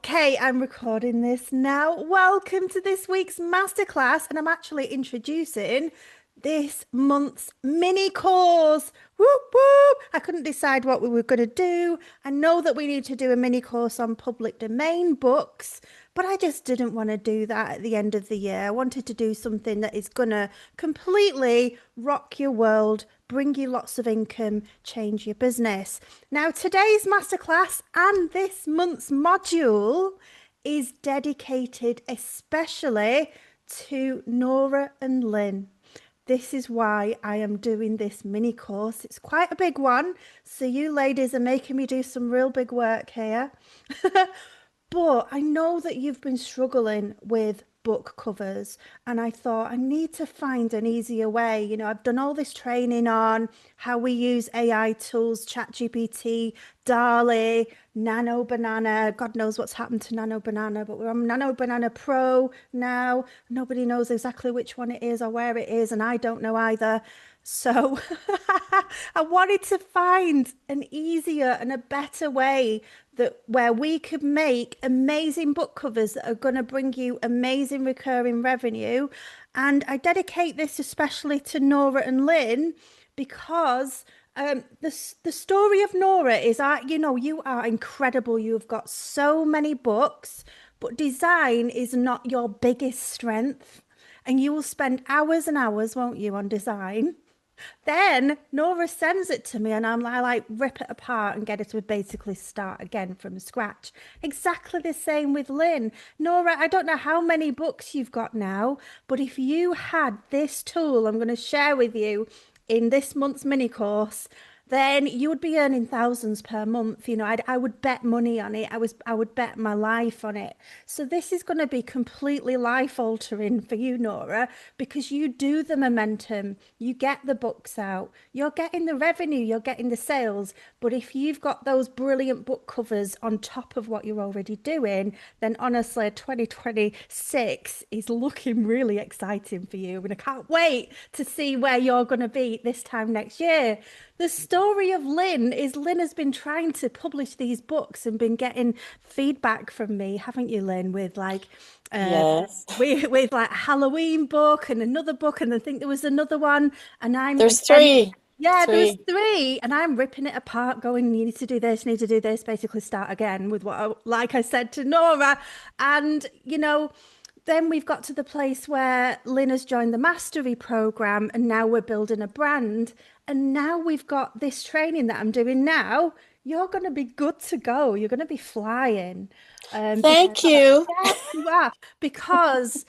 Okay, I'm recording this now. Welcome to this week's masterclass, and I'm actually introducing this month's mini course. Whoop whoop! I couldn't decide what we were going to do. I know that we need to do a mini course on public domain books, but I just didn't want to do that at the end of the year. I wanted to do something that is going to completely rock your world, bring you lots of income, change your business. Now, today's masterclass and this month's module is dedicated especially to Nora and Lynn. This is why I am doing this mini course. It's quite a big one, so you ladies are making me do some real big work here. But I know that you've been struggling with book covers, and I thought I need to find an easier way. I've done all this training on how we use AI tools, ChatGPT, DALL-E, Nano Banana. God knows what's happened to Nano Banana, but we're on Nano Banana Pro now. Nobody knows exactly which one it is or where it is, and I don't know either. So I wanted to find an easier and a better way that where we could make amazing book covers that are going to bring you amazing recurring revenue. And I dedicate this especially to Nora and Lynn because the story of Nora is, you are incredible. You've got so many books, but design is not your biggest strength. And you will spend hours and hours, won't you, on design? Then Nora sends it to me and I like rip it apart and get it to basically start again from scratch. Exactly the same with Lynn. Nora, I don't know how many books you've got now, but if you had this tool I'm going to share with you in this month's mini course, then you would be earning thousands per month. I would bet money on it. I would bet my life on it. So this is going to be completely life altering for you, Nora, because you do the momentum, you get the books out, you're getting the revenue, you're getting the sales. But if you've got those brilliant book covers on top of what you're already doing, then honestly, 2026 is looking really exciting for you. And I can't wait to see where you're going to be this time next year. The story of Lynn is Lynn has been trying to publish these books and been getting feedback from me, haven't you, Lynn, with like Yes. with like a Halloween book and another book, and I think there was another one, and I'm There's again, three. yeah, there was Three. three, and I'm ripping it apart, going, you need to do this, you need to do this, basically start again with like I said to Nora, and then we've got to the place where Lynn has joined the mastery program and now we're building a brand. And now we've got this training that I'm doing now. You're going to be good to go. You're going to be flying. Because, Thank you. yes, you are. Because,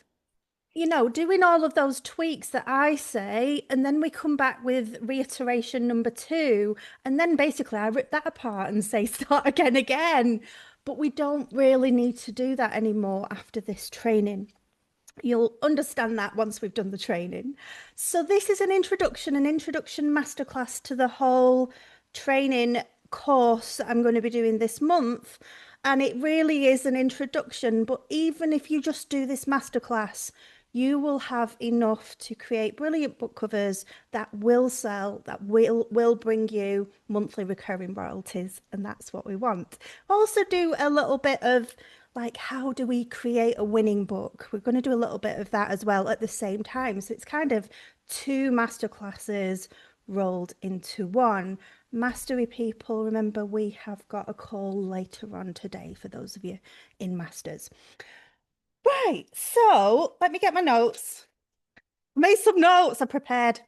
doing all of those tweaks that I say, and then we come back with reiteration number two. And then basically I rip that apart and say, start again. But we don't really need to do that anymore after this training. You'll understand that once we've done the training. So this is an introduction masterclass to the whole training course that I'm going to be doing this month. And it really is an introduction. But even if you just do this masterclass, you will have enough to create brilliant book covers that will sell, that will bring you monthly recurring royalties. And that's what we want. Also do a little bit of like, how do we create a winning book? We're going to do a little bit of that as well at the same time. So it's kind of two masterclasses rolled into one. Mastery people, remember we have got a call later on today for those of you in masters. Right, so let me get my notes. I made some notes, I prepared.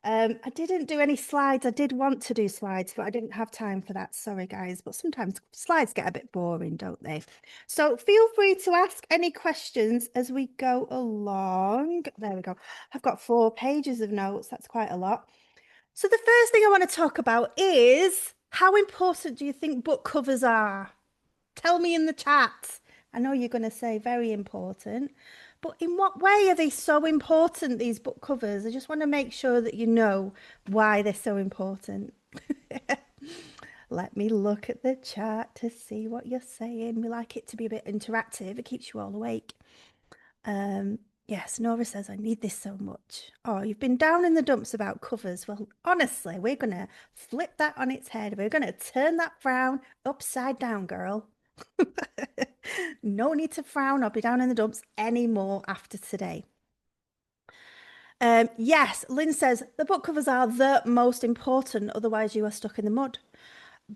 I didn't do any slides. I did want to do slides, but I didn't have time for that. Sorry, guys. But sometimes slides get a bit boring, don't they? So feel free to ask any questions as we go along. There we go. I've got 4 pages of notes. That's quite a lot. So the first thing I want to talk about is how important do you think book covers are? Tell me in the chat. I know you're going to say very important, but in what way are they so important, these book covers? I just want to make sure that you know why they're so important. Let me look at the chat to see what you're saying. We like it to be a bit interactive. It keeps you all awake. Yes, Nora says, I need this so much. Oh, you've been down in the dumps about covers. Well, honestly, we're going to flip that on its head. We're going to turn that frown upside down, girl. No need to frown or be down in the dumps anymore after today. Yes, Lynn says the book covers are the most important, otherwise you are stuck in the mud.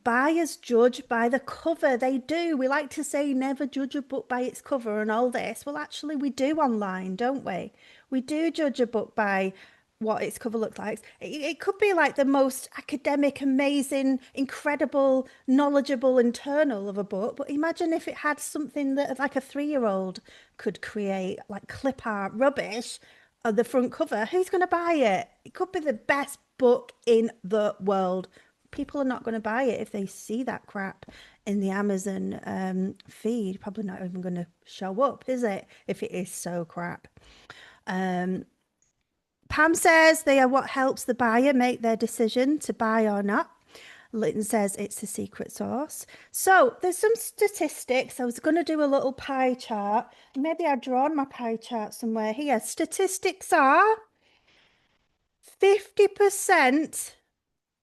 Buyers judge by the cover. They do. We like to say never judge a book by its cover and all this. Well, actually, we do online, don't we? We do judge a book by what its cover looks like. It could be like the most academic, amazing, incredible, knowledgeable internal of a book. But imagine if it had something that like a 3-year-old could create, like clip art rubbish on the front cover. Who's going to buy it? It could be the best book in the world. People are not going to buy it if they see that crap in the Amazon feed. Probably not even going to show up, is it? If it is so crap. Pam says they are what helps the buyer make their decision to buy or not. Lytton says it's a secret sauce. So there's some statistics. I was going to do a little pie chart. Maybe I've drawn my pie chart somewhere here. Statistics are 50%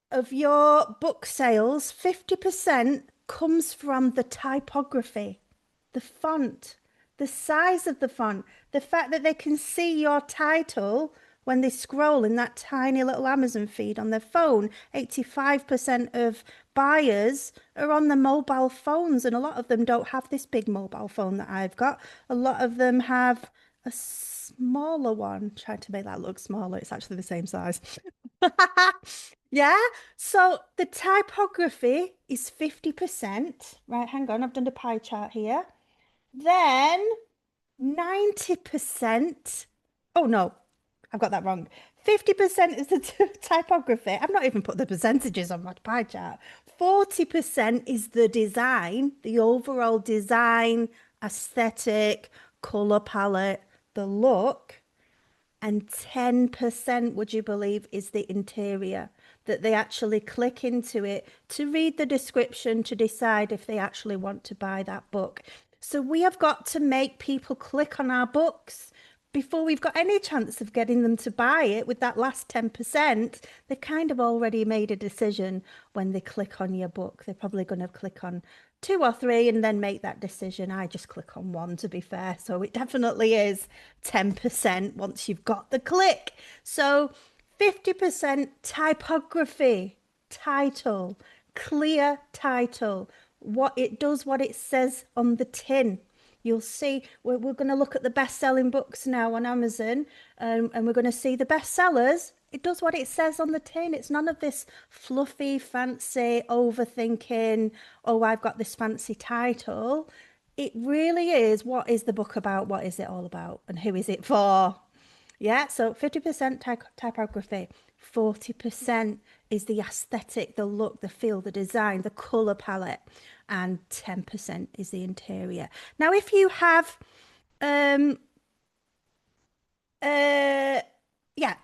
of your book sales, 50% comes from the typography, the font, the size of the font, the fact that they can see your title when they scroll in that tiny little Amazon feed on their phone. 85% of buyers are on their mobile phones, and a lot of them don't have this big mobile phone that I've got. A lot of them have a smaller one. Trying to make that look smaller, it's actually the same size. Yeah. So the typography is 50%. Right, hang on, I've done a pie chart here. Then 90%. Oh no, I've got that wrong. 50% is the typography. I've not even put the percentages on my pie chart. 40% is the design, the overall design, aesthetic, color palette, the look. And 10%, would you believe, is the interior, that they actually click into it to read the description to decide if they actually want to buy that book. So we have got to make people click on our books before we've got any chance of getting them to buy it. With that last 10%, they've kind of already made a decision when they click on your book. They're probably going to click on 2 or 3 and then make that decision. I just click on 1, to be fair. So it definitely is 10% once you've got the click. So 50% typography, title, clear title, what it does, what it says on the tin. You'll see, we're going to look at the best-selling books now on Amazon, and we're going to see the bestsellers. It does what it says on the tin. It's none of this fluffy, fancy, overthinking, oh, I've got this fancy title. It really is, what is the book about? What is it all about? And who is it for? Yeah, so 50% typography, 40% is the aesthetic, the look, the feel, the design, the color palette, and 10% is the interior. Now, if you have, um, yeah,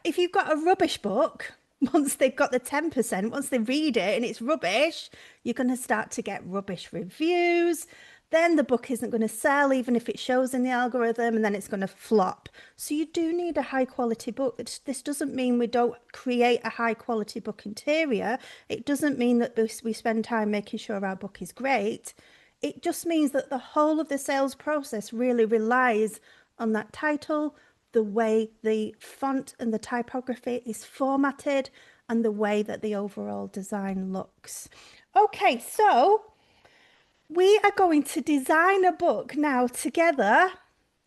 if you've got a rubbish book, once they've got the 10%, once they read it and it's rubbish, you're going to start to get rubbish reviews. Then the book isn't going to sell, even if it shows in the algorithm, and then it's going to flop. So you do need a high quality book. This doesn't mean we don't create a high quality book interior. It doesn't mean that we spend time making sure our book is great. It just means that the whole of the sales process really relies on that title, the way the font and the typography is formatted, and the way that the overall design looks. Okay, so we are going to design a book now together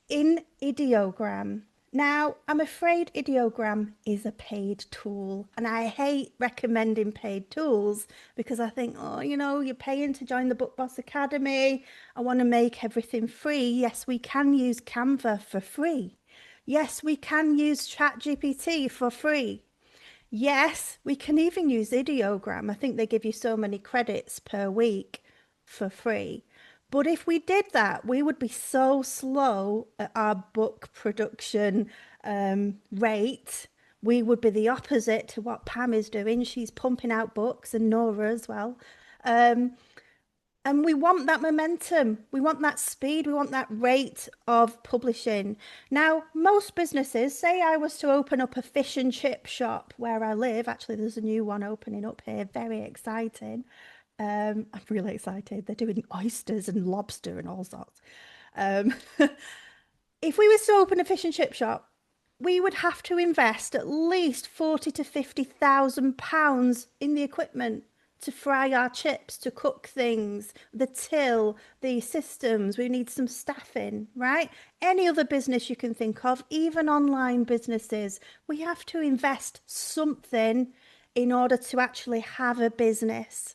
in Ideogram. Now, I'm afraid Ideogram is a paid tool, and I hate recommending paid tools because I think, oh, you're paying to join the Book Boss Academy. I want to make everything free. Yes, we can use Canva for free. Yes, we can use ChatGPT for free. Yes, we can even use Ideogram. I think they give you so many credits per week for free. But if we did that, we would be so slow at our book production rate. We would be the opposite to what Pam is doing. She's pumping out books, and Nora as well. And we want that momentum. We want that speed. We want that rate of publishing. Now, most businesses, say I was to open up a fish and chip shop where I live. Actually, there's a new one opening up here. Very exciting. I'm really excited. They're doing oysters and lobster and all sorts. Um, if we were to open a fish and chip shop, we would have to invest at least 40 to 50,000 pounds in the equipment to fry our chips, to cook things, the till, the systems. We need some staffing, right? Any other business you can think of, even online businesses, we have to invest something in order to actually have a business.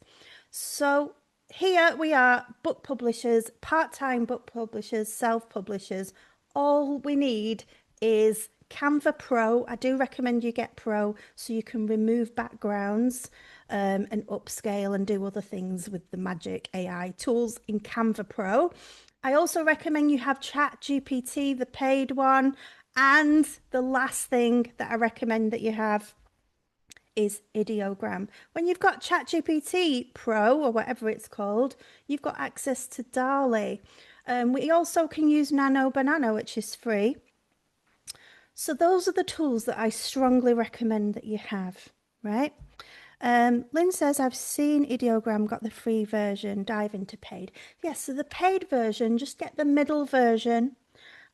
So here we are, book publishers, part-time book publishers, self-publishers. All we need is Canva Pro. I do recommend you get Pro so you can remove backgrounds and upscale and do other things with the magic AI tools in Canva Pro. I also recommend you have Chat GPT, the paid one. And the last thing that I recommend that you have is Ideogram. When you've got ChatGPT Pro or whatever it's called, you've got access to DALL-E. We also can use Nano Banana, which is free. So those are the tools that I strongly recommend that you have, right? Lynn says, I've seen Ideogram, got the free version, dive into paid. Yes, so the paid version, just get the middle version.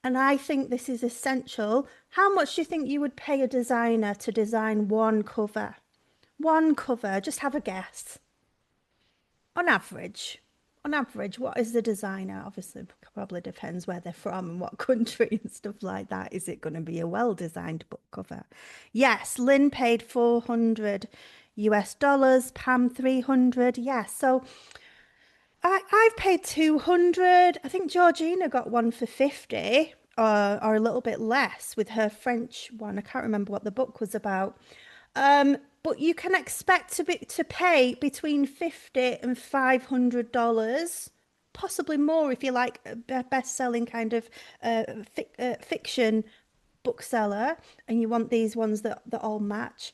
And I think this is essential. How much do you think you would pay a designer to design one cover? One cover, just have a guess. On average. On average, what is the designer? Obviously, probably depends where they're from and what country and stuff like that. Is it going to be a well-designed book cover? Yes, Lynn paid 400 US dollars, Pam 300. Yes, so I've paid 200. I think Georgina got one for 50 or a little bit less with her French one. I can't remember what the book was about. But you can expect to pay between 50 and $500, possibly more if you like a best-selling kind of fiction bookseller and you want these ones that all match.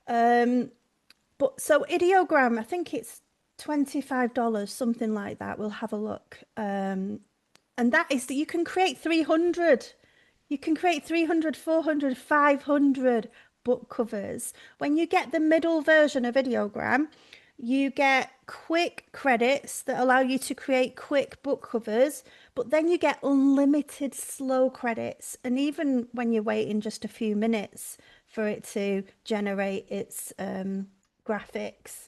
But so Ideogram, I think it's $25, something like that. We'll have a look. And that is that you can create 300. You can create 300, 400, 500 book covers. When you get the middle version of Ideogram, you get quick credits that allow you to create quick book covers, but then you get unlimited slow credits. And even when you're waiting just a few minutes for it to generate its graphics,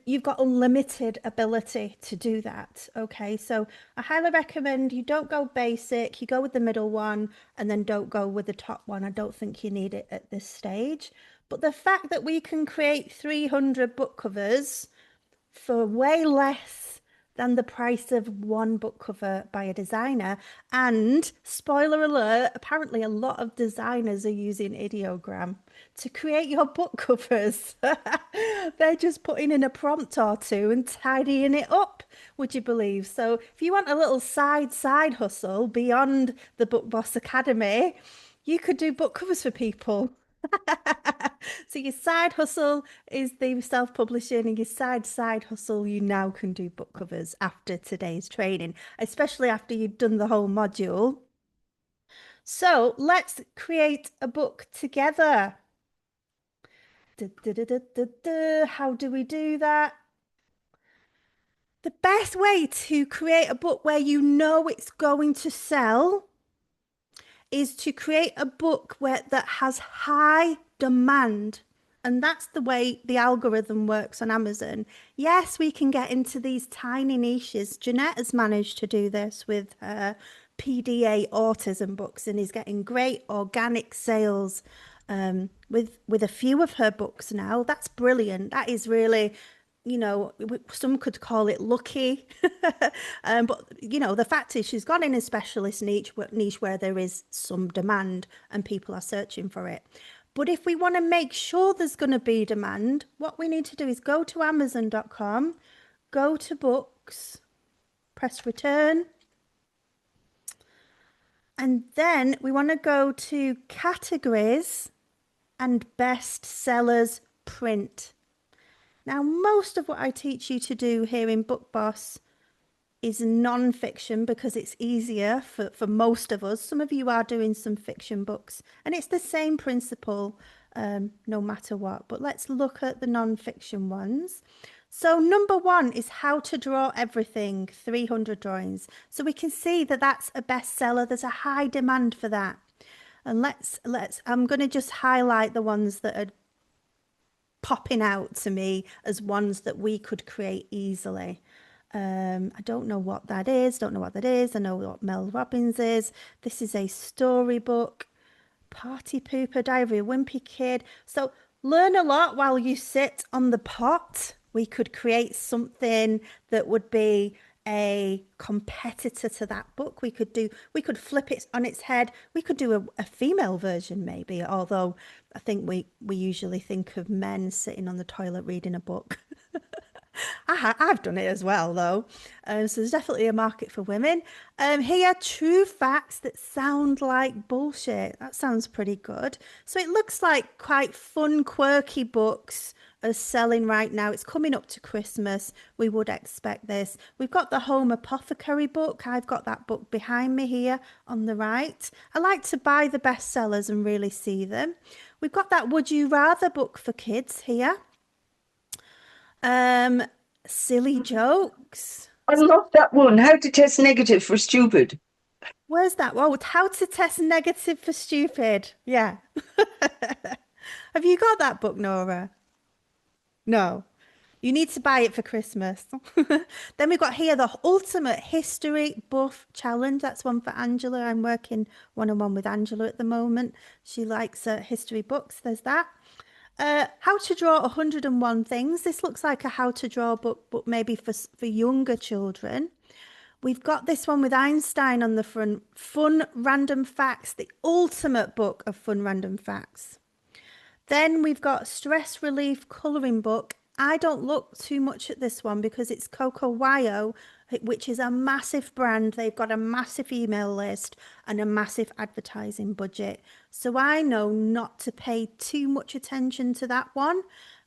you've got unlimited ability to do that. Okay, so I highly recommend you don't go basic, you go with the middle one and then don't go with the top one. I don't think you need it at this stage. But the fact that we can create 300 book covers for way less than the price of one book cover by a designer. And spoiler alert, apparently a lot of designers are using Ideogram to create your book covers. They're just putting in a prompt or two and tidying it up, would you believe? So if you want a little side hustle beyond the Book Boss Academy, you could do book covers for people. So your side hustle is the self-publishing, and your side hustle, you now can do book covers after today's training, especially after you've done the whole module. So let's create a book together. How do we do that? The best way to create a book where you know it's going to sell is to create a book that has high demand. And that's the way the algorithm works on Amazon. Yes, we can get into these tiny niches. Jeanette has managed to do this with her PDA autism books and is getting great organic sales with a few of her books now. That's brilliant. That is really, some could call it lucky. But, the fact is she's got in a specialist niche where there is some demand and people are searching for it. But if we want to make sure there's going to be demand, what we need to do is go to Amazon.com, go to books, press return. And then we want to go to categories and best sellers print. Now, most of what I teach you to do here in Book Boss is non-fiction because it's easier for most of us. Some of you are doing some fiction books and it's the same principle no matter what. But let's look at the non-fiction ones. So number one is How to Draw Everything, 300 drawings. So we can see that that's a bestseller. There's a high demand for that. And I'm going to just highlight the ones that are popping out to me as ones that we could create easily. I don't know what that is. Don't know what that is. I know what Mel Robbins is. This is a storybook. Party Pooper, Diary of a Wimpy Kid. So learn a lot while you sit on the pot. We could create something that would be a competitor to that book. We could flip it on its head. We could do a female version maybe, although I think we usually think of men sitting on the toilet reading a book. I've done it as well, though. So there's definitely a market for women. Here, true facts that sound like bullshit. That sounds pretty good. So it looks like quite fun, quirky books are selling right now. It's coming up to Christmas. We would expect this. We've got the Home Apothecary book. I've got that book behind me here on the right. I like to buy the bestsellers and really see them. We've got that Would You Rather book for kids here. Um, Silly jokes. I love that one. How to test negative for stupid. Where's that? Oh, how to test negative for stupid. Yeah. Have you got that book, Nora? No. You need to buy it for Christmas. Then we've got here the Ultimate History Buff Challenge. That's one for Angela. I'm working one-on-one with Angela at the moment. She likes history books. There's that. How to Draw 101 Things. This looks like a how to draw book, but maybe for younger children. We've got this one with Einstein on the front. Fun Random Facts, the ultimate book of fun random facts. Then we've got Stress Relief Colouring Book. I don't look too much at this one because it's Coco Wyo, which is a massive brand. They've got a massive email list and a massive advertising budget. So I know not to pay too much attention to that one.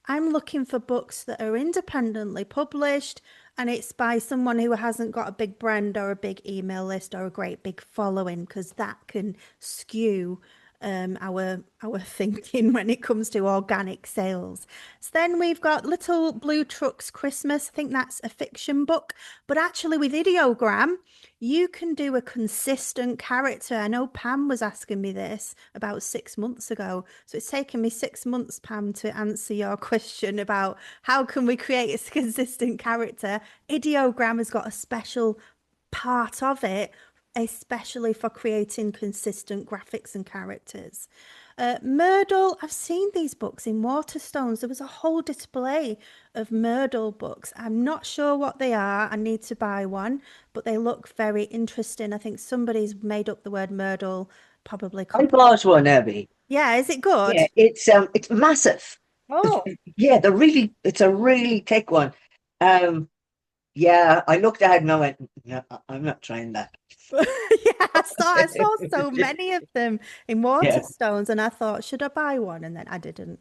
I'm looking for books that are independently published and it's by someone who hasn't got a big brand or a big email list or a great big following, because that can skew our thinking when it comes to organic sales. So then we've got Little Blue Truck's Christmas. I think that's a fiction book, but actually with Ideogram, you can do a consistent character. I know Pam was asking me this about 6 months ago. So it's taken me 6 months, Pam, to answer your question about how can we create a consistent character. Ideogram has got a special part of it, especially for creating consistent graphics and characters. Myrtle, I've seen these books in Waterstones. There was a whole display of Myrtle books. I'm not sure what they are. I need to buy one, but they look very interesting. I think somebody's made up the word Myrtle, probably. I bought one, Abby. Yeah, is it good? Yeah, it's massive. Oh, Yeah, it's a really thick one. Yeah, I looked at it and I went, no, I'm not trying that. yeah, I saw so many of them in Yeah. Waterstones, and I thought, should I buy one? And then I didn't.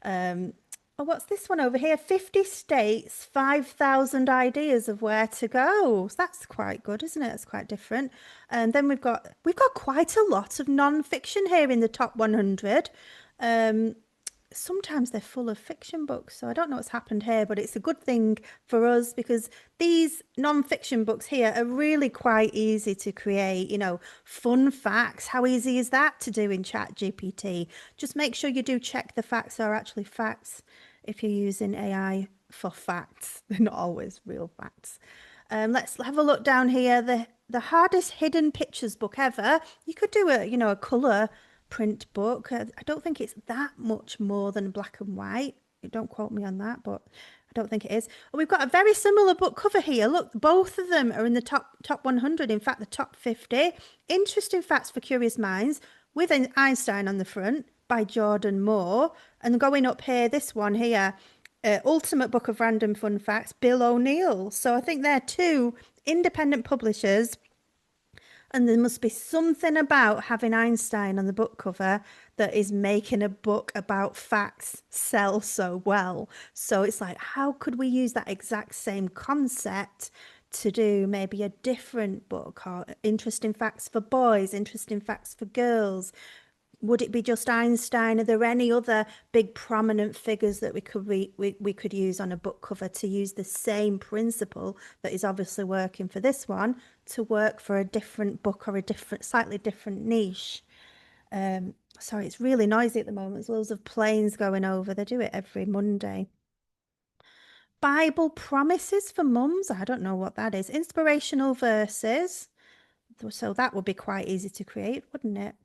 Oh, what's this one over here? 50 states, 5,000 ideas of where to go. So that's quite good, isn't it? It's quite different. And then we've got quite a lot of non-fiction here in the top 100. Sometimes they're full of fiction books, so I don't know what's happened here, but it's a good thing for us because these non-fiction books here are really quite easy to create. Fun facts. How easy is that to do in ChatGPT? Just make sure you do check the facts are actually facts if you're using AI for facts. They're not always real facts. Let's have a look down here. The hardest hidden pictures book ever. You could do a colour print book. I don't think it's that much more than black and white. Don't quote me on that, but I don't think it is. We've got a very similar book cover here. Look, both of them are in the top 100. In fact, the top 50. Interesting Facts for Curious Minds with an Einstein on the front by Jordan Moore. And going up here, this one here, Ultimate Book of Random Fun Facts, Bill O'Neill. So I think they're two independent publishers. And there must be something about having Einstein on the book cover that is making a book about facts sell so well. So it's like, how could we use that exact same concept to do maybe a different book, or interesting facts for boys, interesting facts for girls, Would it be just Einstein? Are there any other big prominent figures that we could use on a book cover to use the same principle that is obviously working for this one to work for a different book or a slightly different niche? Sorry, it's really noisy at the moment. There's loads of planes going over. They do it every Monday. Bible promises for mums. I don't know what that is. Inspirational verses. So that would be quite easy to create, wouldn't it?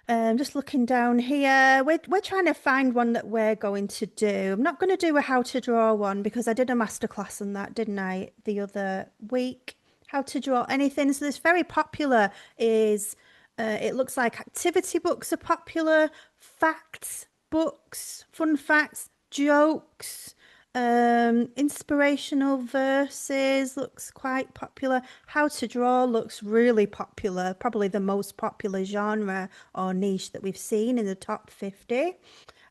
Just looking down here, we're trying to find one that we're going to do. I'm not going to do a how to draw one because I did a masterclass on that, didn't I, the other week? How to draw anything. So this very popular is, it looks like activity books are popular, facts, books, fun facts, jokes, inspirational verses looks quite popular. How to draw looks really popular, probably the most popular genre or niche that we've seen in the top 50.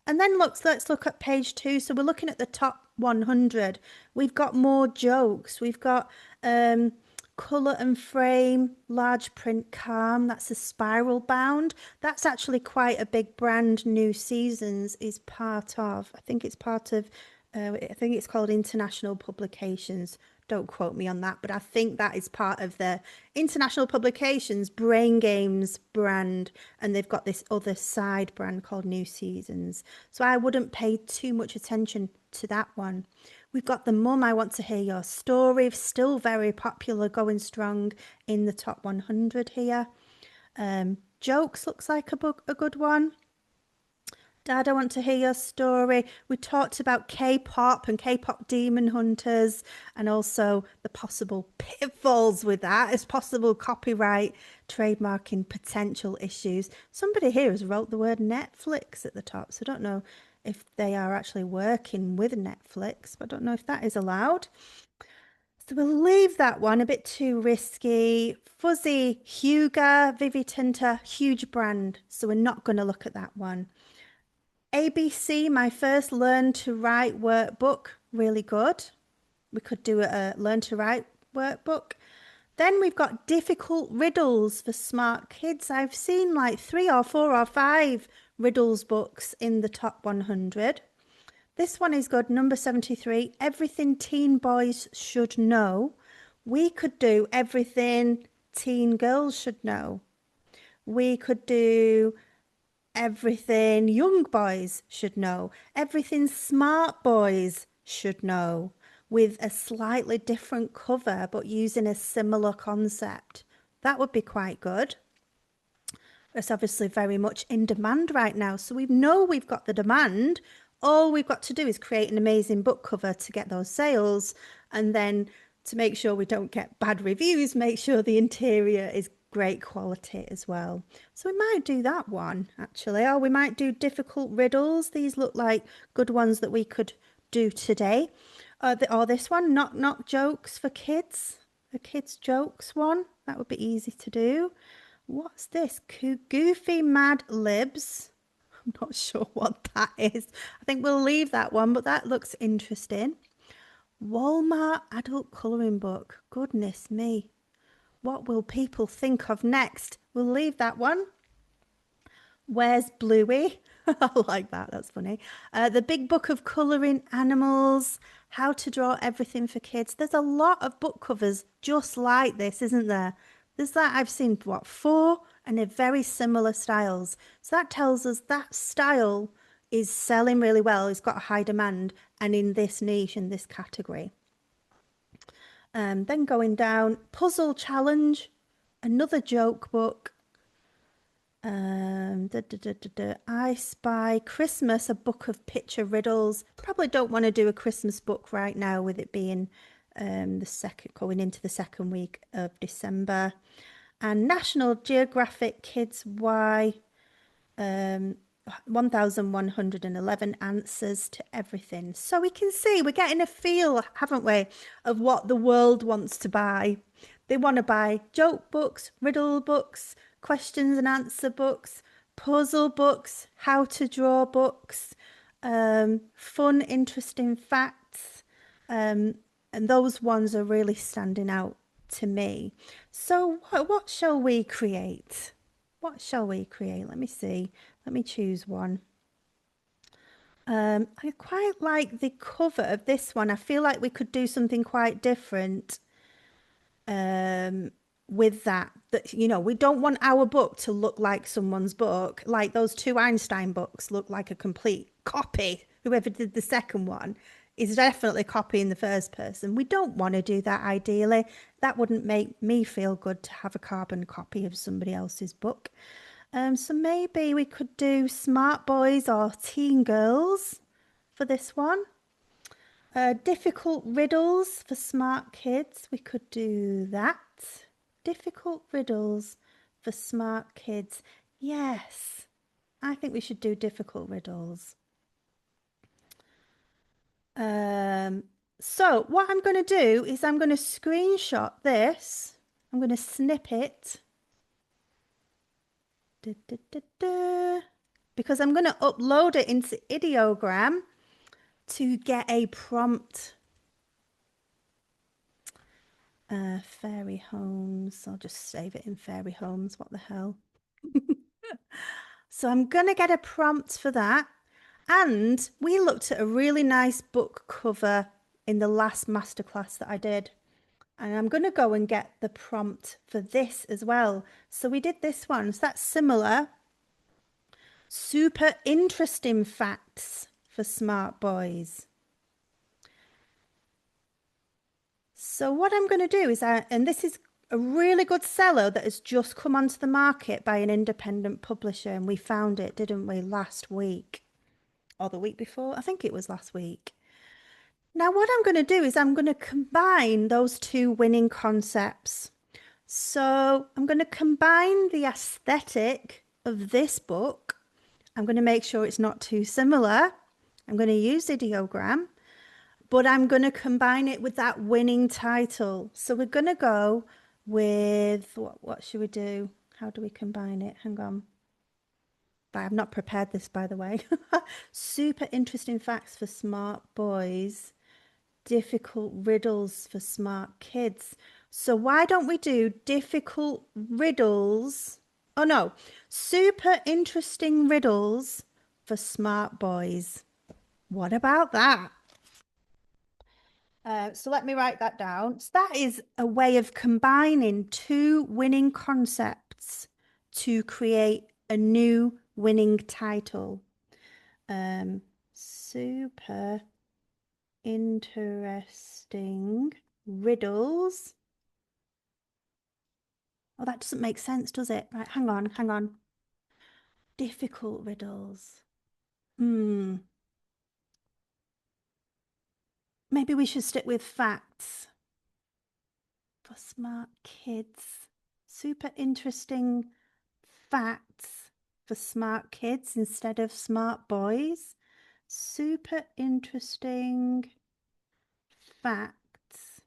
And then let's look at page 2. So we're looking at the top 100. We've got more jokes. We've got colour and frame, large print calm. That's a spiral bound. That's actually quite a big brand. New Seasons is part of. I think it's part of. I think it's called International Publications. Don't quote me on that, but I think that is part of the International Publications Brain Games brand, and they've got this other side brand called New Seasons. So I wouldn't pay too much attention to that one. We've got the Mum, I Want to Hear Your Story, still very popular, going strong in the top 100 here. Jokes looks like a good one. Dad, I Want to Hear Your Story. We talked about K-pop and K-pop demon hunters and also the possible pitfalls with that as possible copyright, trademarking potential issues. Somebody here has wrote the word Netflix at the top, so I don't know if they are actually working with Netflix, but I don't know if that is allowed. So we'll leave that one, a bit too risky. Fuzzy, Huga, Vivi Tinta, huge brand, so we're not going to look at that one. ABC, my first Learn to Write workbook, really good. We could do a Learn to Write workbook. Then we've got difficult riddles for smart kids. I've seen like 3 or 4 or 5 riddles books in the top 100. This one is good, number 73, Everything Teen Boys Should Know. We could do Everything Teen Girls Should Know. We could do Everything Young Boys Should Know. Everything Smart Boys Should Know, with a slightly different cover but using a similar concept. That would be quite good. It's obviously very much in demand right now, so we know we've got the demand. All we've got to do is create an amazing book cover to get those sales, and then to make sure we don't get bad reviews, make sure the interior is great quality as well. So we might do that one actually, or we might do difficult riddles. These look like good ones that we could do today. Or this one, knock knock jokes for kids, a kids jokes one. That would be easy to do. What's this? Goofy Mad Libs. I'm not sure what that is. I think we'll leave that one, but that looks interesting. Walmart adult colouring book. Goodness me. What will people think of next? We'll leave that one. Where's Bluey? I like that. That's funny. The Big Book of Colouring Animals. How to Draw Everything for Kids. There's a lot of book covers just like this, isn't there? There's that I've seen, what, 4? And they're very similar styles. So that tells us that style is selling really well. It's got a high demand and in this niche, in this category. Then going down, Puzzle Challenge, another joke book. I Spy Christmas, a book of picture riddles. Probably don't want to do a Christmas book right now with it being going into the second week of December. And National Geographic Kids Why, 1111 answers to everything. So we can see we're getting a feel, haven't we, of what the world wants to buy. They want to buy joke books, riddle books, questions and answer books, puzzle books, how to draw books, fun, interesting facts. And those ones are really standing out to me. So what shall we create? What shall we create? Let me see. Let me choose one. I quite like the cover of this one. I feel like we could do something quite different with that. That, you know, we don't want our book to look like someone's book. Like those two Einstein books look like a complete copy. Whoever did the second one is definitely copying the first person. We don't want to do that ideally. That wouldn't make me feel good to have a carbon copy of somebody else's book. So maybe we could do smart boys or teen girls for this one. Difficult riddles for smart kids. We could do that. Difficult riddles for smart kids. Yes, I think we should do difficult riddles. So what I'm going to do is I'm going to screenshot this. I'm going to snip it. Because I'm going to upload it into Ideogram to get a prompt. Fairy homes. I'll just save it in fairy homes. What the hell? So I'm going to get a prompt for that. And we looked at a really nice book cover in the last masterclass that I did. And I'm going to go and get the prompt for this as well. So we did this one. So that's similar. Super interesting facts for smart boys. So what I'm going to do is, and this is a really good seller that has just come onto the market by an independent publisher. And we found it, didn't we, last week or the week before? I think it was last week. Now, what I'm going to do is I'm going to combine those two winning concepts. So I'm going to combine the aesthetic of this book. I'm going to make sure it's not too similar. I'm going to use Ideogram, but I'm going to combine it with that winning title. So we're going to go with, what should we do? How do we combine it? Hang on. But I've not prepared this, by the way. Super interesting facts for smart boys. Difficult riddles for smart kids. So why don't we do difficult riddles? Oh no, super interesting riddles for smart boys. What about that? So let me write that down. So that is a way of combining two winning concepts to create a new winning title. Super interesting riddles. Oh, that doesn't make sense, does it? Right, hang on, hang on. Difficult riddles. Maybe we should stick with facts for smart kids. Super interesting facts for smart kids instead of smart boys. Super interesting facts.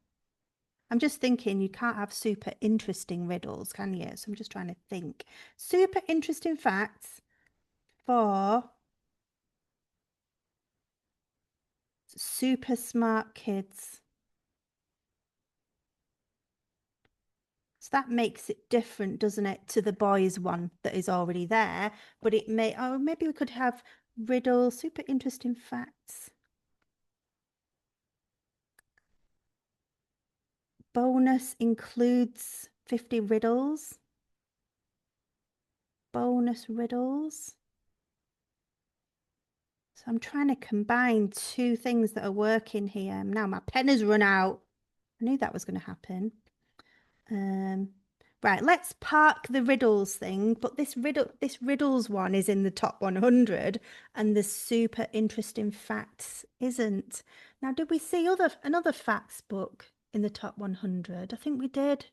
I'm just thinking you can't have super interesting riddles, can you? So I'm just trying to think. Super interesting facts for super smart kids. So that makes it different, doesn't it, to the boys one that is already there. But it may, oh, maybe we could have riddle, super interesting facts. Bonus includes 50 riddles. Bonus riddles. So I'm trying to combine two things that are working here. Now my pen has run out. I knew that was going to happen. Right, let's park the riddles thing, but this riddles one is in the top 100 and the super interesting facts isn't. Now, did we see another facts book in the top 100? I think we did.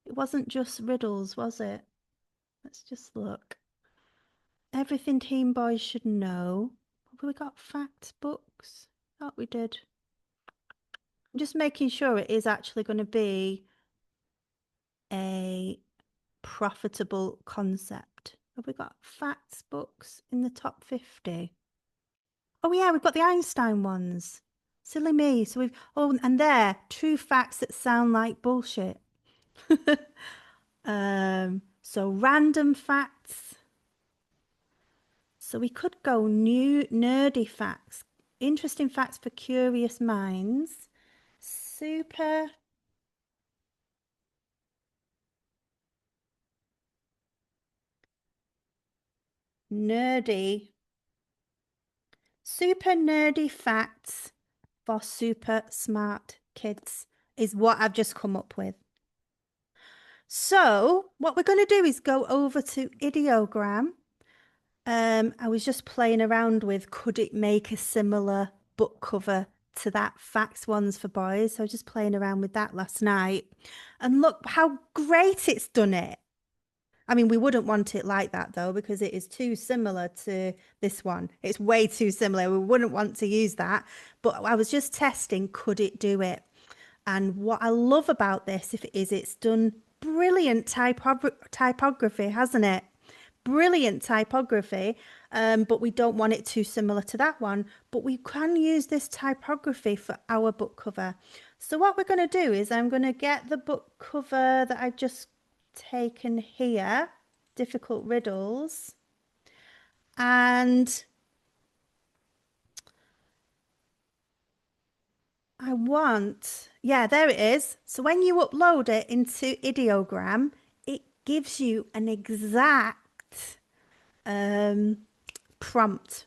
It wasn't just riddles, was it? Let's just look. Everything teen boys should know. Have we got facts books? Oh, we did. I'm just making sure it is actually going to be a profitable concept. Have we got facts books in the top 50? Oh yeah, we've got the Einstein ones. Silly me. So we've, oh, and there, true facts that sound like bullshit. So random facts. So we could go new nerdy facts, interesting facts for curious minds, super nerdy, super nerdy facts for super smart kids is what I've just come up with. So what we're going to do is go over to Ideogram. I was just playing around with, could it make a similar book cover to that facts ones for boys? So I was just playing around with that last night. And look how great it's done it. I mean, we wouldn't want it like that though, because it is too similar to this one. It's way too similar. We wouldn't want to use that. But I was just testing, could it do it? And what I love about this, if it is, it's done brilliant typography, hasn't it? Brilliant typography, but we don't want it too similar to that one. But we can use this typography for our book cover. So what we're going to do is I'm going to get the book cover that I've just taken here, Difficult Riddles, and I want, yeah, there it is. So when you upload it into Ideogram, it gives you an exact prompt.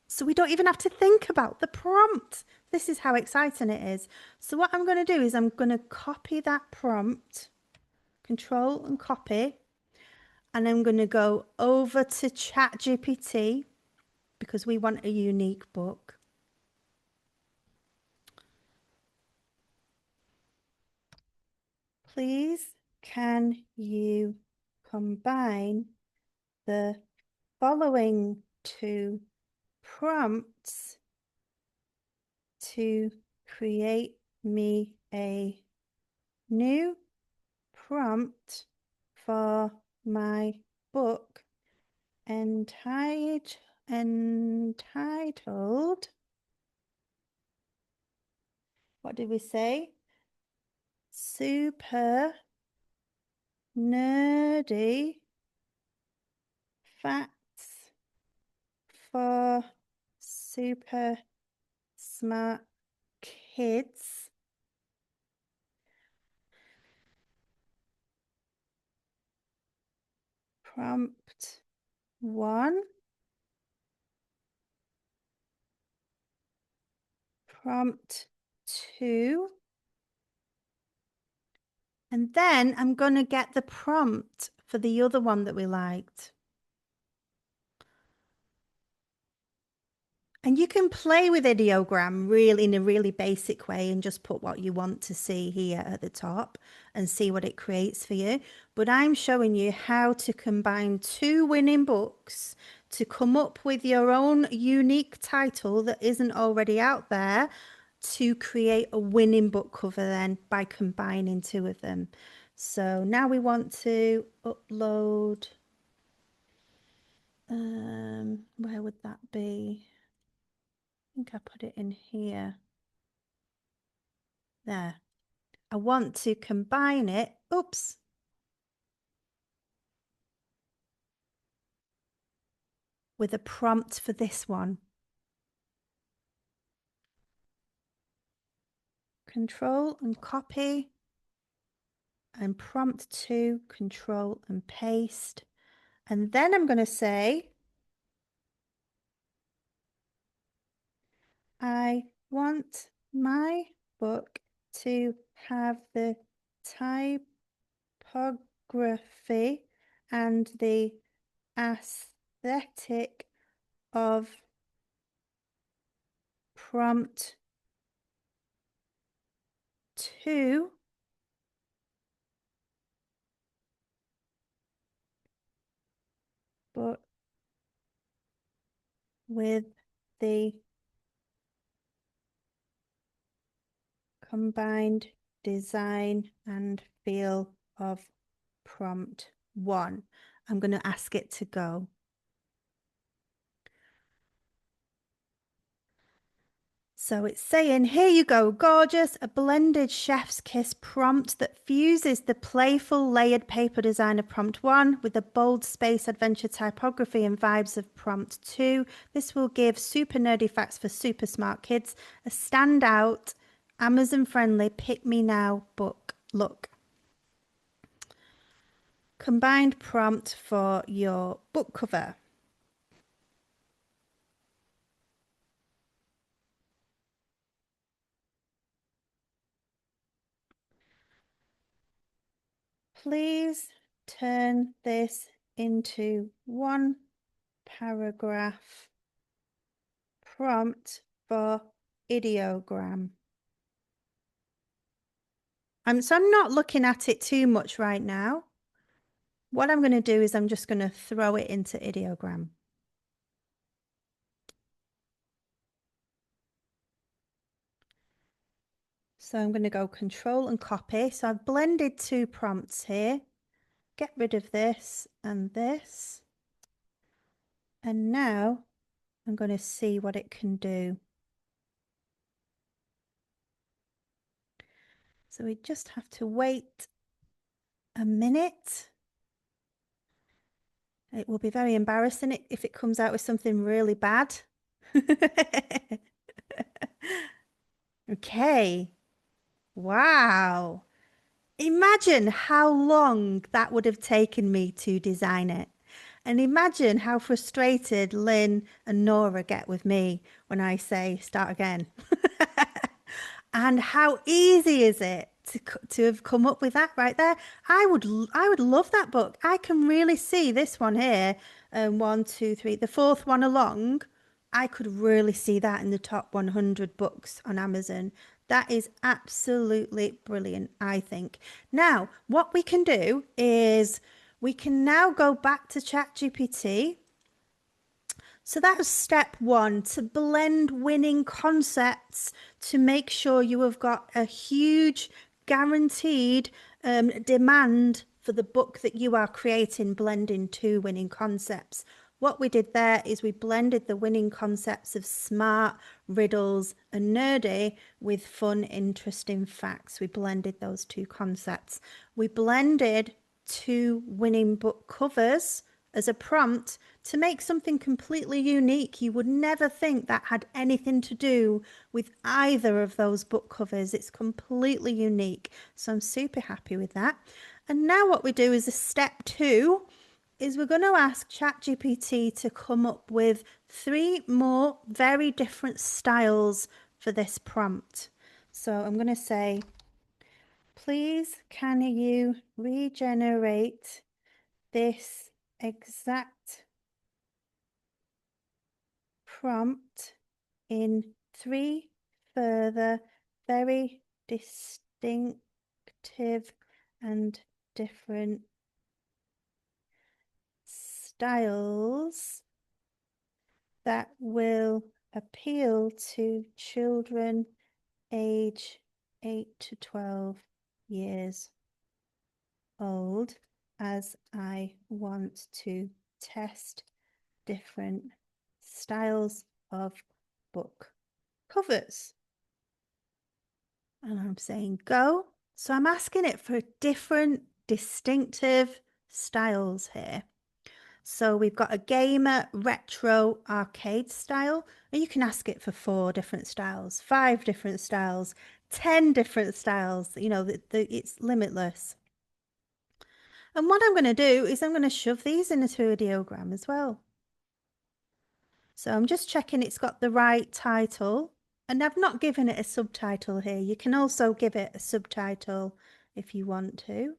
So we don't even have to think about the prompt. This is how exciting it is. So what I'm going to do is I'm going to copy that prompt, control and copy, and I'm going to go over to ChatGPT because we want a unique book. Please, can you combine the following two prompts to create me a new prompt for my book entitled what did we say? Super nerdy facts for super smart kids. Prompt 1. Prompt 2. And then I'm going to get the prompt for the other one that we liked. And you can play with Ideogram really in a really basic way and just put what you want to see here at the top and see what it creates for you. But I'm showing you how to combine two winning books to come up with your own unique title that isn't already out there to create a winning book cover then by combining two of them. So now we want to upload, where would that be? I think I put it in here. There. I want to combine it. Oops. With a prompt for this one. Control and copy. And prompt 2, control and paste. And then I'm going to say, I want my book to have the typography and the aesthetic of prompt 2, but with the combined design and feel of prompt 1. I'm going to ask it to go. So it's saying, here you go, gorgeous, a blended chef's kiss prompt that fuses the playful layered paper design of prompt 1 with the bold space adventure typography and vibes of prompt 2. This will give super nerdy facts for super smart kids a standout, Amazon-friendly pick-me-now book look. Combined prompt for your book cover. Please turn this into one paragraph prompt for ideogram. So I'm not looking at it too much right now. What I'm going to do is I'm just going to throw it into ideogram. So I'm going to go control and copy. So I've blended two prompts here. Get rid of this and this. And now I'm going to see what it can do. So we just have to wait a minute. It will be very embarrassing if it comes out with something really bad. Okay. Wow. Imagine how long that would have taken me to design it. And imagine how frustrated Lynn and Nora get with me when I say start again. And how easy is it to have come up with that right there? I would love that book. I can really see this one here, 1, 2, 3, the fourth one along. I could really see that in the top 100 books on Amazon. That is absolutely brilliant, I think. Now, what we can do is we can now go back to ChatGPT. So that was step 1, to blend winning concepts to make sure you have got a huge guaranteed demand for the book that you are creating, blending two winning concepts. What we did there is we blended the winning concepts of smart, riddles, and nerdy with fun, interesting facts. We blended those two concepts. We blended two winning book covers as a prompt to make something completely unique. You would never think that had anything to do with either of those book covers. It's completely unique. So I'm super happy with that. And now what we do is a step 2 is we're going to ask ChatGPT to come up with 3 more very different styles for this prompt. So I'm going to say, please can you regenerate this exact prompt in 3 further very distinctive and different styles that will appeal to children age 8 to 12 years old, as I want to test different styles of book covers. And I'm saying go. So I'm asking it for different distinctive styles here. So we've got a gamer retro arcade style, and you can ask it for 4 different styles, 5 different styles, 10 different styles. You know, it's limitless. And what I'm going to do is I'm going to shove these into a ideogram as well. So I'm just checking it's got the right title, and I've not given it a subtitle here. You can also give it a subtitle if you want to.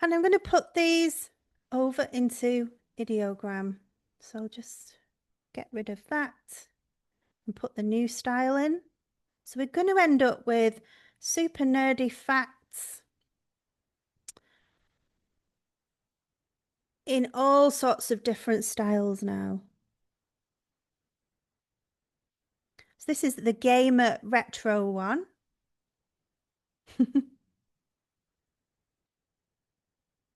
And I'm going to put these over into ideogram. So just get rid of that and put the new style in. So we're going to end up with super nerdy facts in all sorts of different styles now. So this is the gamer retro one.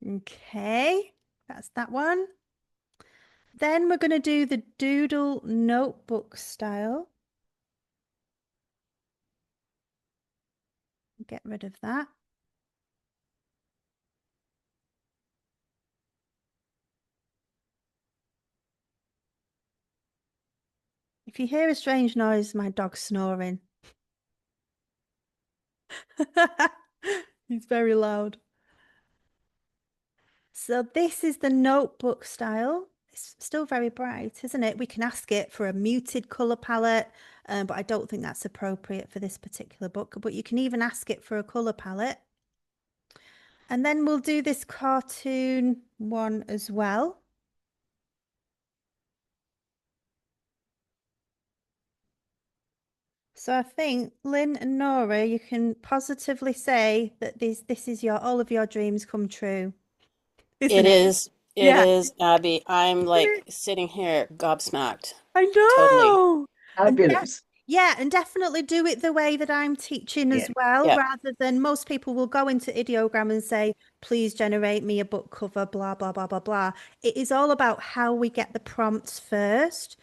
Okay, that's that one. Then we're going to do the doodle notebook style. get rid of that. If you hear a strange noise, my dog's snoring. He's very loud. So this is the notebook style. It's still very bright, isn't it? We can ask it for a muted color palette, but I don't think that's appropriate for this particular book. But you can even ask it for a color palette. And then we'll do this cartoon one as well. So I think Lynn and Nora, you can positively say that this is your all of your dreams come true, isn't It it? is. It Yeah. is, Abby. I'm like sitting here gobsmacked. I Totally. know. And Fabulous. yeah, and definitely do it the way that I'm teaching Yeah. as well, Yeah. rather than most people will go into Ideogram and say, please generate me a book cover, blah, blah, blah, blah, blah. It is all about how we get the prompts first.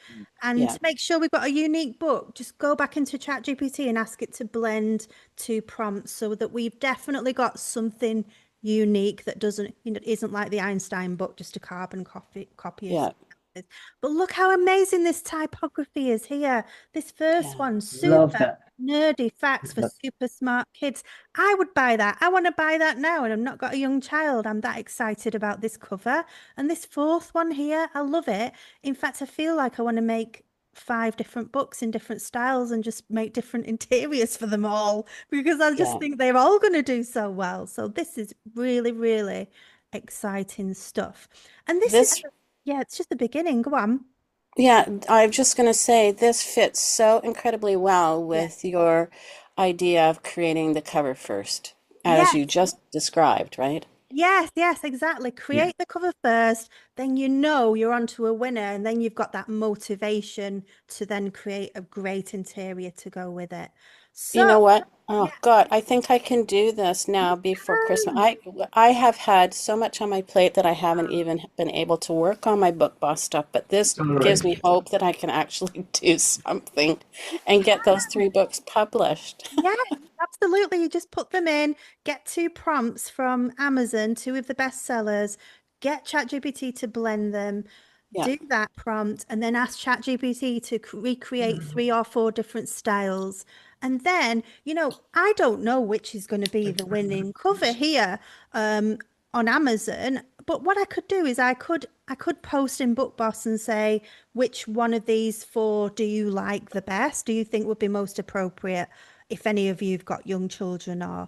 And Yeah. to make sure we've got a unique book, just go back into ChatGPT and ask it to blend two prompts so that we've definitely got something unique that doesn't, isn't like the Einstein book, just a carbon copy of Yeah. something else. But look how amazing this typography is here. This first Yeah. one, Love super that. nerdy facts for Love- super smart kids. I would buy that. I want to buy that now, and I've not got a young child. I'm that excited about this cover. And this fourth one here, I love it. In fact, I feel like I want to make 5 different books in different styles and just make different interiors for them all because I just Yeah. think they're all going to do so well. So this is really, really exciting stuff. And this is, This, yeah, it's just the beginning. Go on. yeah, I'm just going to say this fits so incredibly well Yeah. with your idea of creating the cover first, as Yes. you just described, right? Yes, yes, exactly. Yeah. Create the cover first, then you know you're onto a winner, and then you've got that motivation to then create a great interior to go with it. You So, know what? yeah, Oh God, I think I can do this now before Christmas. um, I have had so much on my plate that I haven't even been able to work on my book boss stuff, but this All gives right. me hope that I can actually do something you and get those can. 3 books published. Yes, absolutely. You just put them in, get 2 prompts from Amazon, 2 of the bestsellers, get ChatGPT to blend them, Yeah. do that prompt, and then ask ChatGPT to recreate 3 or 4 different styles. And then, I don't know which is going to be the winning cover here on Amazon, but what I could do is I could post in Book Boss and say, which one of these 4 do you like the best? Do you think would be most appropriate? If any of you've got young children or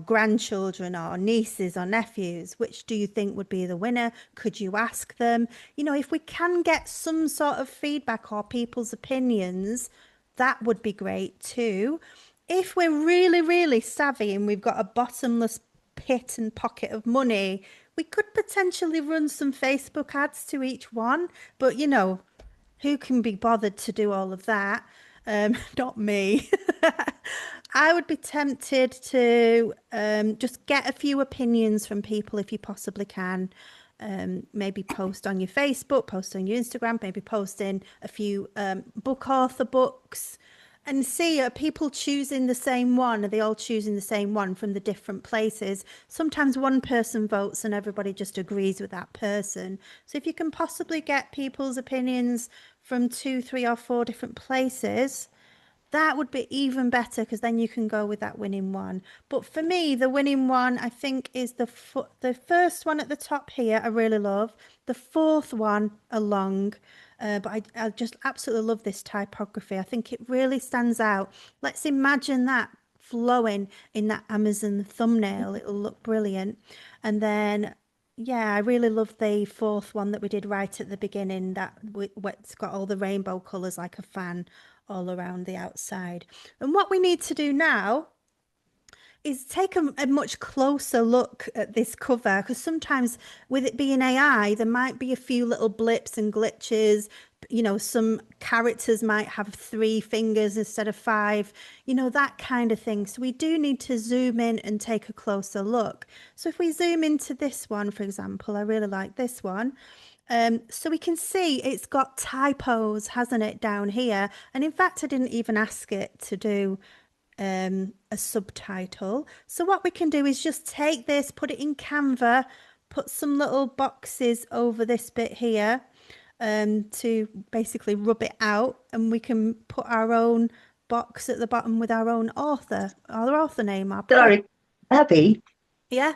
grandchildren or nieces or nephews, which do you think would be the winner? Could you ask them? If we can get some sort of feedback or people's opinions, that would be great too. If we're really, really savvy and we've got a bottomless pit and pocket of money, we could potentially run some Facebook ads to each one. But who can be bothered to do all of that? Not me. I would be tempted to just get a few opinions from people if you possibly can. Maybe post on your Facebook, post on your Instagram, maybe post in a few book author books and see, are people choosing the same one? Are they all choosing the same one from the different places? Sometimes one person votes and everybody just agrees with that person. So if you can possibly get people's opinions from 2, 3, or 4 different places, that would be even better because then you can go with that winning one. But for me, the winning one, I think, is the first one at the top here. I really love the fourth one along. But I just absolutely love this typography. I think it really stands out. Let's imagine that flowing in that Amazon thumbnail. It'll look brilliant. And then, yeah, I really love the fourth one that we did right at the beginning. It's got all the rainbow colours like a fan all around the outside. And what we need to do now is take a much closer look at this cover because sometimes with it being AI, there might be a few little blips and glitches. Some characters might have 3 fingers instead of 5, that kind of thing. So we do need to zoom in and take a closer look. So if we zoom into this one, for example, I really like this one. So we can see it's got typos, hasn't it, down here? And in fact, I didn't even ask it to do a subtitle. So what we can do is just take this, put it in Canva, put some little boxes over this bit here to basically rub it out, and we can put our own box at the bottom with our author name, our prompt. Sorry, Abby, Yeah.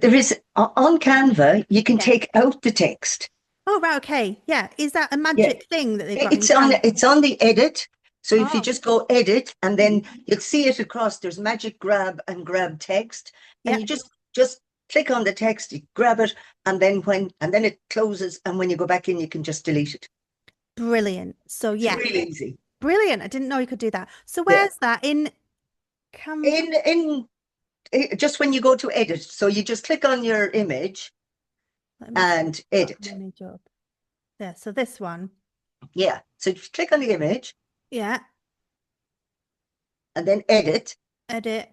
there is on Canva, you can Yeah. take out the text. Oh, right. Okay. Yeah. Is that a Yeah, magic thing that they've got in it's Canva? on the edit. So if you Oh, just go edit and then you'll see it across, there's magic grab and grab text. And yeah. you just click on the text, you grab it, and then it closes. And when you go back in, you can just delete it. Brilliant. So It's yeah, really easy. brilliant. I didn't know you could do that. So Yeah. where's that in Canva? In just when you go to edit, so you just click on your image Let me see. and Got an edit. image up. There. So this one. Yeah. So just click on the image Yeah. and then edit. Edit.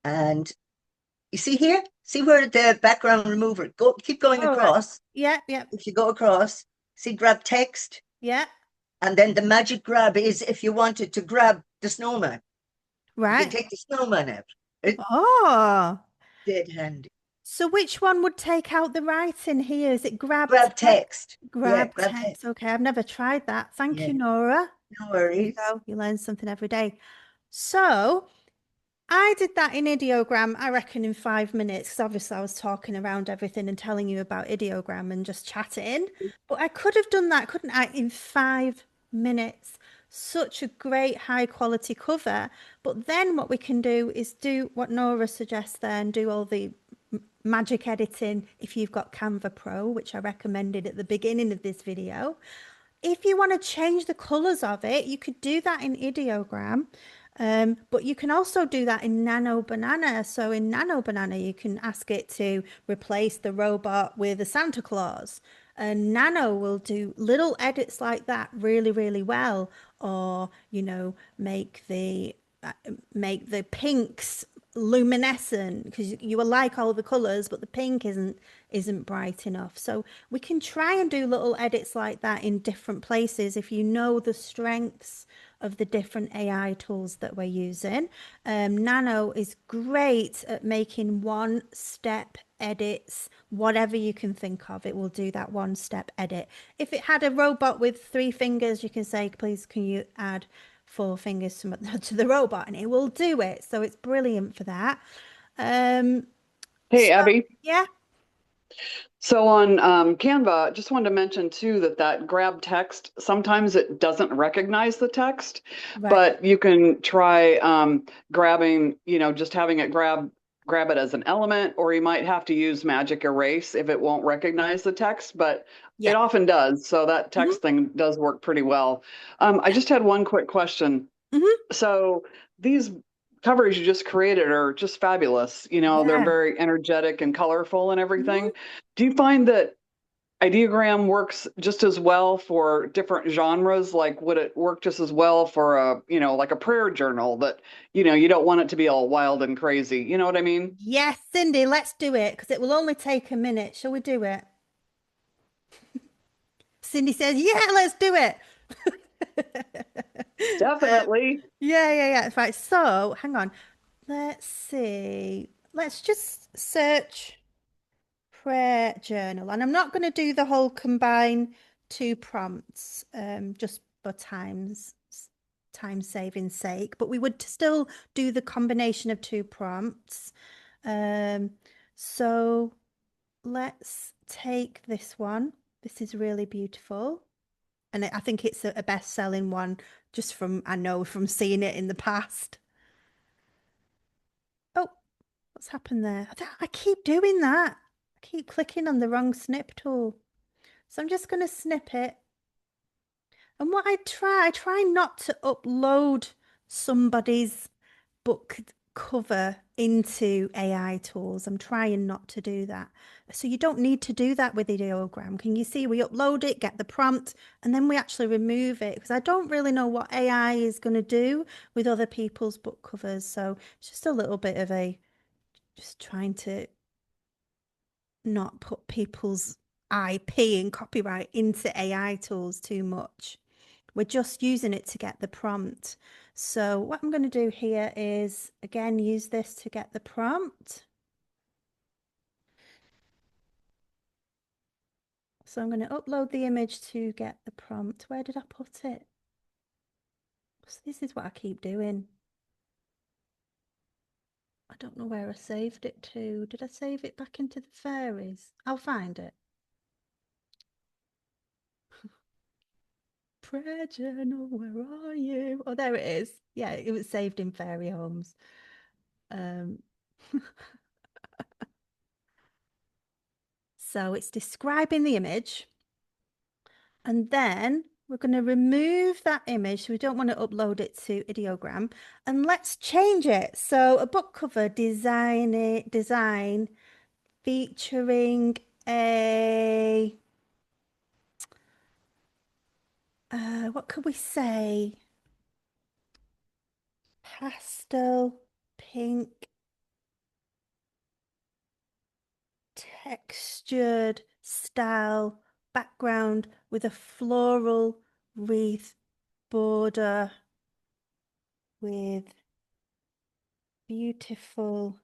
And you see here, see where the background remover, keep going All right. across. Yeah. Yeah. If you go across, see grab text, Yeah. and then the magic grab is if you wanted to grab the snowman. You can Right. take the snowman out. It's Oh. dead handy. So which one would take out the writing here? Is it grab Grab text? text. Yeah, Grab grab text. text. Okay, I've never tried that. Thank Yeah, you, Nora. no There you worries. go. You learn something every day. So I did that in Ideogram, I reckon, in 5 minutes, because obviously I was talking around everything and telling you about Ideogram and just chatting. But I could have done that, couldn't I, in 5 minutes? Such a great high quality cover. But then what we can do is do what Nora suggests there and do all the magic editing if you've got Canva Pro, which I recommended at the beginning of this video. If you want to change the colors of it, you could do that in Ideogram. But you can also do that in Nano Banana. So in Nano Banana, you can ask it to replace the robot with a Santa Claus. And Nano will do little edits like that really, really well. Or, make the pinks luminescent, because you will like all the colors, but the pink isn't bright enough. So we can try and do little edits like that in different places if you know the strengths of the different AI tools that we're using. Nano is great at making one-step edits. Whatever you can think of, it will do that one-step edit. If it had a robot with 3 fingers, you can say, please, can you add 4 fingers to the robot, and it will do it. So it's brilliant for that. Hey, So Abby. yeah, So on Canva, just wanted to mention too that grab text, sometimes it doesn't recognize the text, right. but you can try grabbing, just having it grab it as an element, or you might have to use magic erase if it won't recognize the text, but Yeah. it often does. So that hmm text thing does work pretty well. I just had one quick question. hmm So these covers you just created are just fabulous. They're Yeah. very energetic and colorful and hmm everything. Do you find that Ideogram works just as well for different genres? Like, would it work just as well for like a prayer journal that, you don't want it to be all wild and crazy? You know what I mean? Yes, Cindy, let's do it because it will only take a minute. Shall we do it? Cindy says, yeah, let's do it. Definitely. Yeah. Right. So hang on. Let's see. Let's just search prayer journal. And I'm not going to do the whole combine 2 prompts, just for time saving sake, but we would still do the combination of 2 prompts. Um, so let's take this one. This is really beautiful. And I think it's a best-selling one just I know from seeing it in the past. Oh, what's happened there? I keep doing that. I keep clicking on the wrong snip tool. So I'm just going to snip it. And what I try not to upload somebody's book cover into AI tools. I'm trying not to do that. So you don't need to do that with Ideogram. Can you see we upload it, get the prompt, and then we actually remove it because I don't really know what AI is going to do with other people's book covers. So it's just a little bit of just trying to not put people's IP and copyright into AI tools too much. We're just using it to get the prompt. So what I'm going to do here is, again, use this to get the prompt. So I'm going to upload the image to get the prompt. Where did I put it? So this is what I keep doing. I don't know where I saved it to. Did I save it back into the fairies? I'll find it. Prayer journal, where are you? Oh, there it is. Yeah, it was saved in fairy homes. So it's describing the image. And then we're going to remove that image. So we don't want to upload it to Ideogram. And let's change it. So a book cover design featuring a what could we say? Pastel pink textured style background with a floral wreath border with beautiful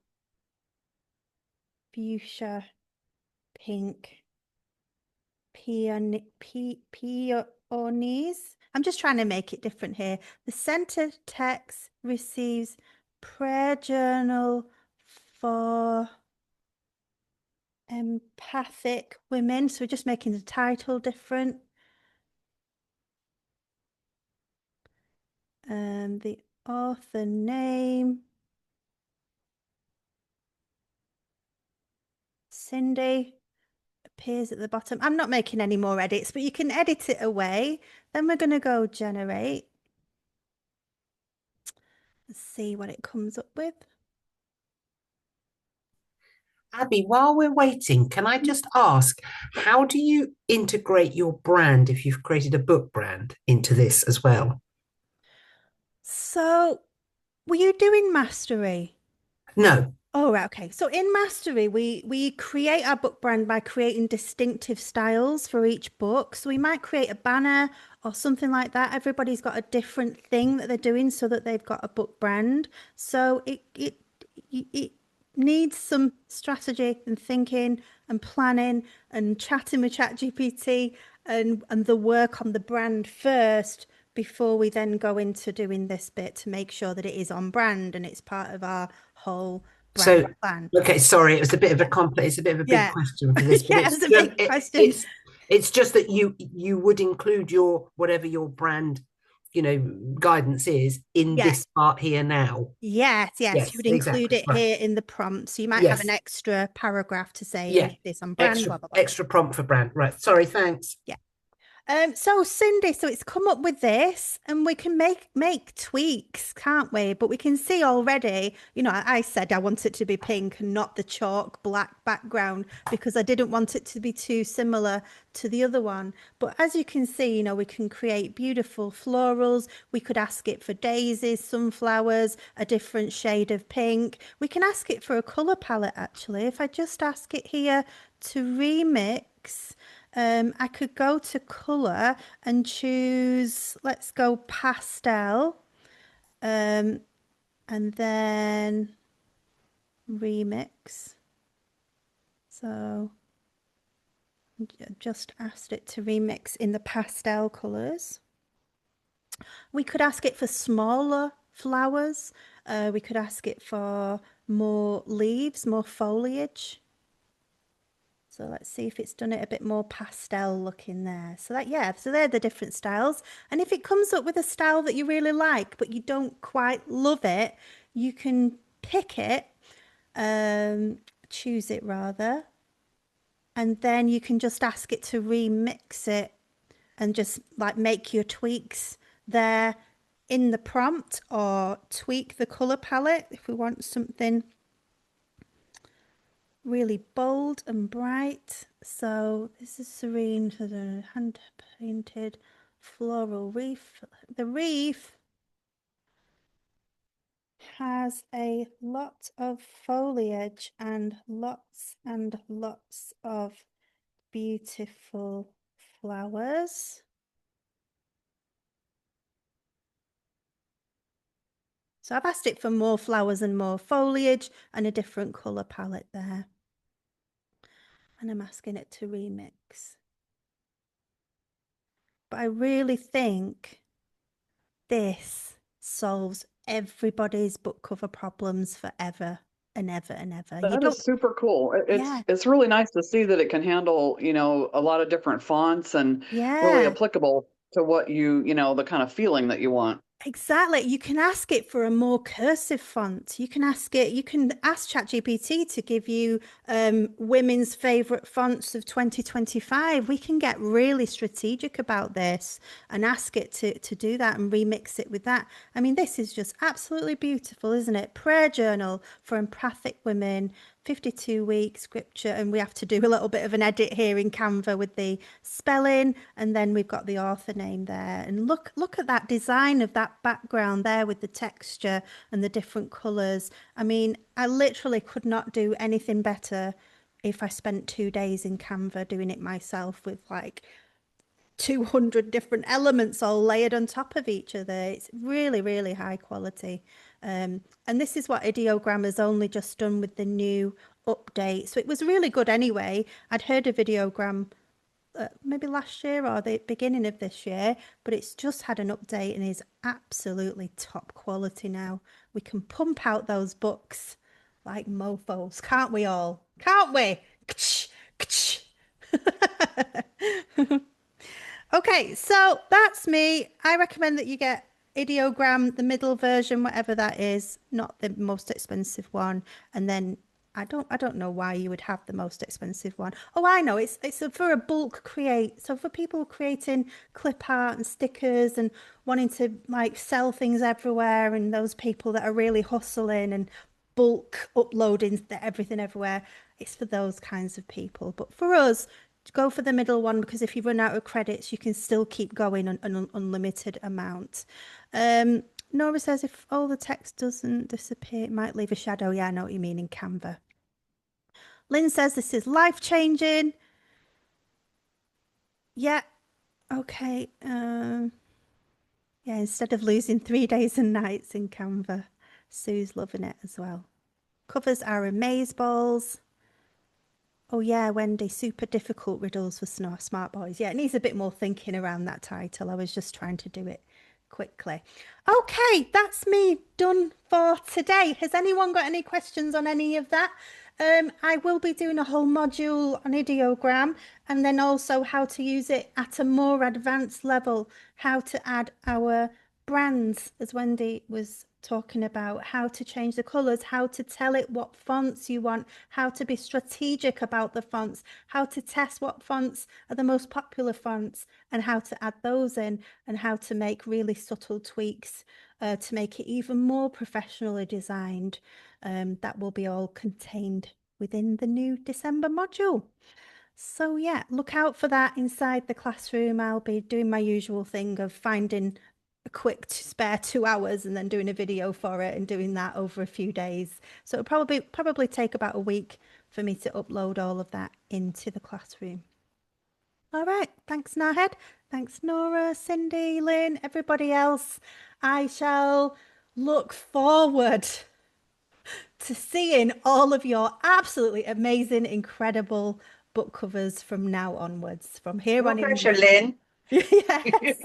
fuchsia pink peonies. I'm just trying to make it different here. The center text receives prayer journal for empathic women. So we're just making the title different. The author name, Cindy, appears at the bottom. I'm not making any more edits, but you can edit it away. Then we're going to go generate. Let's see what it comes up with. Abby, while we're waiting, can I just ask, how do you integrate your brand if you've created a book brand into this as well? So, were you doing mastery? No. Oh, right, okay. So in Mastery, we create our book brand by creating distinctive styles for each book. So we might create a banner or something like that. Everybody's got a different thing that they're doing so that they've got a book brand. So it needs some strategy and thinking and planning and chatting with ChatGPT and the work on the brand first before we then go into doing this bit to make sure that it is on brand and it's part of our whole brand So, plan. okay, sorry, it was a bit of a complex, it's a bit of a big Yeah. question for this, but Yeah, it's a big question. it's just that you would include your whatever your brand, guidance is in Yes. this part here now. Yes, you Yes, would include exactly. it Right. here in the prompt. So you might have an Yes. extra paragraph to say, Yeah. is this on brand, blah, blah, blah. Extra prompt for brand. Right. Sorry, thanks. Yeah. So Cindy, so it's come up with this and we can make tweaks, can't we? But we can see already, I said I want it to be pink and not the chalk black background because I didn't want it to be too similar to the other one. But as you can see, we can create beautiful florals. We could ask it for daisies, sunflowers, a different shade of pink. We can ask it for a color palette actually. If I just ask it here to remix, I could go to colour and choose, let's go pastel, and then remix. So just asked it to remix in the pastel colours. We could ask it for smaller flowers. We could ask it for more leaves, more foliage. So let's see if it's done it a bit more pastel looking there. So so they're the different styles. And if it comes up with a style that you really like, but you don't quite love it, you can pick it, choose it rather. And then you can just ask it to remix it and just like make your tweaks there in the prompt or tweak the color palette if we want something really bold and bright. So this is Serene for the hand painted floral wreath. The wreath has a lot of foliage and lots of beautiful flowers. So I've asked it for more flowers and more foliage and a different colour palette there. And I'm asking it to remix. But I really think this solves everybody's book cover problems forever and ever and ever. You That don't, is super cool. yeah, It's really nice to see that it can handle, a lot of different fonts and really yeah. applicable to what the kind of feeling that you want. Exactly. You can ask it for a more cursive font. You can ask ChatGPT to give you women's favorite fonts of 2025. We can get really strategic about this and ask it to do that and remix it with that. I mean, this is just absolutely beautiful, isn't it? Prayer journal for empathic women, 52-week scripture, and we have to do a little bit of an edit here in Canva with the spelling, and then we've got the author name there. And look at that design of that background there with the texture and the different colors. I mean, I literally could not do anything better if I spent 2 days in Canva doing it myself with like 200 different elements all layered on top of each other. It's really, really high quality. And this is what Ideogram has only just done with the new update. So it was really good anyway. I'd heard of Ideogram maybe last year or the beginning of this year, but it's just had an update and is absolutely top quality now. We can pump out those books like mofos, can't we all? Can't we? Okay, so that's me. I recommend that you get Ideogram, the middle version, whatever that is, not the most expensive one. And then I don't know why you would have the most expensive one. Oh, I know. It's for a bulk create. So for people creating clip art and stickers and wanting to like sell things everywhere, and those people that are really hustling and bulk uploading everything everywhere, it's for those kinds of people. But for us, go for the middle one, because if you run out of credits, you can still keep going on an unlimited amount. Nora says if all the text doesn't disappear, it might leave a shadow. Yeah, I know what you mean in Canva. Lynn says this is life-changing. Yeah, okay. Yeah, instead of losing 3 days and nights in Canva. Sue's loving it as well. Covers are amazeballs. Oh yeah, Wendy, super difficult riddles for smart boys. Yeah, it needs a bit more thinking around that title. I was just trying to do it quickly. Okay, that's me done for today. Has anyone got any questions on any of that? I will be doing a whole module on Ideogram, and then also how to use it at a more advanced level, how to add our brands, as Wendy was talking about, how to change the colors, how to tell it what fonts you want, how to be strategic about the fonts, how to test what fonts are the most popular fonts and how to add those in, and how to make really subtle tweaks to make it even more professionally designed. That will be all contained within the new December module. So yeah, look out for that inside the classroom. I'll be doing my usual thing of finding a quick spare 2 hours and then doing a video for it and doing that over a few days. So it'll probably take about a week for me to upload all of that into the classroom. All right, thanks Nahed, thanks Nora, Cindy, Lynn, everybody else. I shall look forward to seeing all of your absolutely amazing, incredible book covers from now onwards, from here No on in. pressure, Lynn. Yes.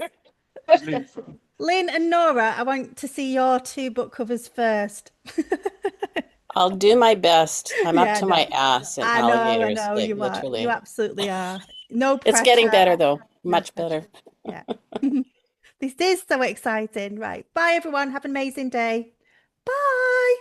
Lynn and Nora, I want to see your 2 book covers first. I'll do my best. I'm Yeah, up to no. my ass in I alligators, know like you are. literally. You absolutely are. No It's getting pressure. better though, No much better. pressure. Yeah. This is so exciting. Right. Bye, everyone. Have an amazing day. Bye.